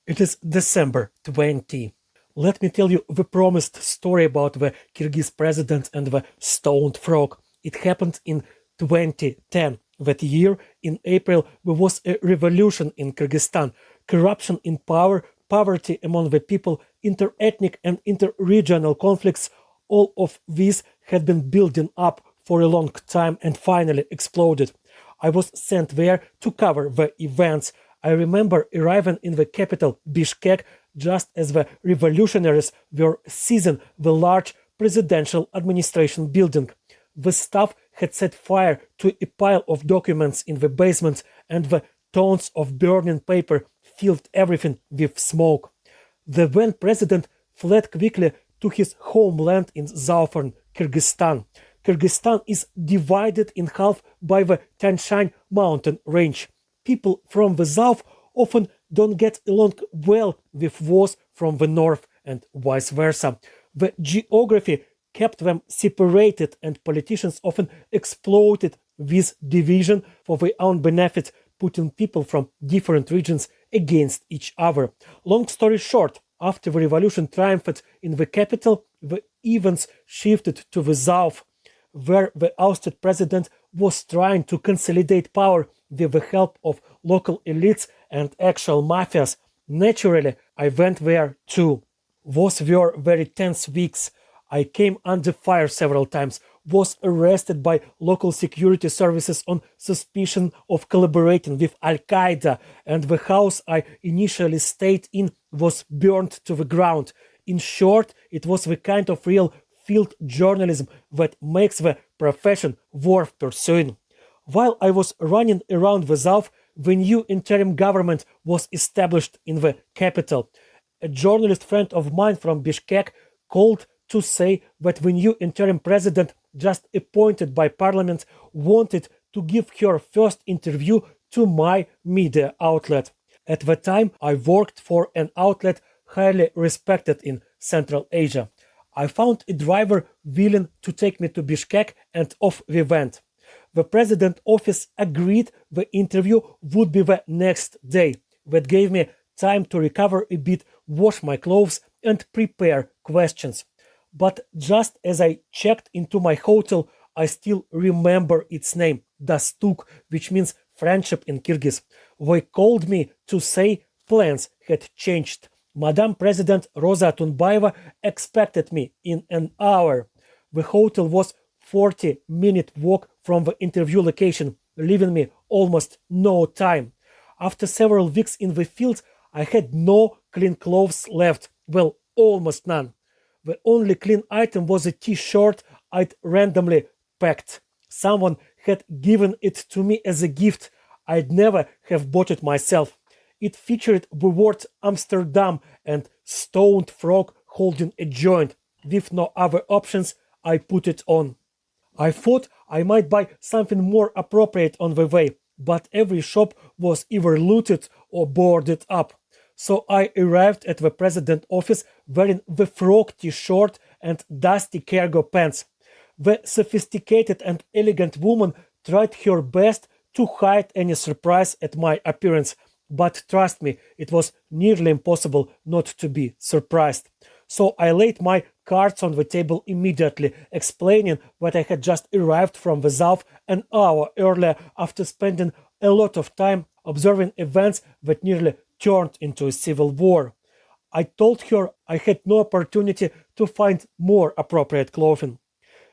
It is December 20. Let me tell you the promised story about the Kyrgyz president and the stoned frog. It happened in 2010. That year, in April, there was a revolution in Kyrgyzstan. Corruption in power, poverty among the people, interethnic and interregional conflicts, all of these had been building up for a long time and finally exploded. I was sent there to cover the events. I remember arriving in the capital, Bishkek, just as the revolutionaries were seizing the large presidential administration building. The staff had set fire to a pile of documents in the basement, and the tons of burning paper filled everything with smoke. The then president fled quickly to his homeland in southern Kyrgyzstan. Kyrgyzstan is divided in half by the Tian Shan mountain range. People from the south often don't get along well with those from the north and vice versa. The geography kept them separated, and politicians often exploited this division for their own benefit, putting people from different regions against each other. Long story short, after the revolution triumphed in the capital, the events shifted to the south, where the ousted president was trying to consolidate power with the help of local elites and actual mafias. Naturally, I went there too. Those were very tense weeks. I came under fire several times, was arrested by local security services on suspicion of collaborating with Al-Qaeda, and the house I initially stayed in was burned to the ground. In short, it was the kind of real field journalism that makes the profession worth pursuing. While I was running around the south, the new interim government was established in the capital. A journalist friend of mine from Bishkek called to say that the new interim president, just appointed by parliament, wanted to give her first interview to my media outlet. At the time, I worked for an outlet highly respected in Central Asia. I found a driver willing to take me to Bishkek, and off we went. The president office agreed the interview would be the next day. That gave me time to recover a bit, wash my clothes, and prepare questions. But just as I checked into my hotel, I still remember its name, Dastuk, which means friendship in Kyrgyz. They called me to say plans had changed. Madam President Rosa Tunbayeva expected me in an hour. The hotel was 40-minute walk from the interview location, leaving me almost no time. After several weeks in the field, I had no clean clothes left. Well, almost none. The only clean item was a t-shirt I'd randomly packed. Someone had given it to me as a gift. I'd never have bought it myself. It featured the word Amsterdam and stoned frog holding a joint. With no other options, I put it on. I thought I might buy something more appropriate on the way, but every shop was either looted or boarded up. So I arrived at the president's office wearing the frog t-shirt and dusty cargo pants. The sophisticated and elegant woman tried her best to hide any surprise at my appearance, but trust me, it was nearly impossible not to be surprised. So I laid my cards on the table immediately, explaining that I had just arrived from the south an hour earlier after spending a lot of time observing events that nearly turned into a civil war. I told her I had no opportunity to find more appropriate clothing.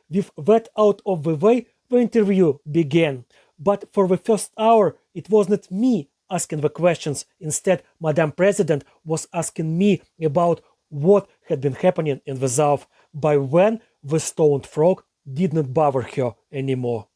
With that out of the way, the interview began. But for the first hour, it was not me asking the questions. Instead, Madam President was asking me about what had been happening in the south. By then, the stoned frog did not bother her anymore.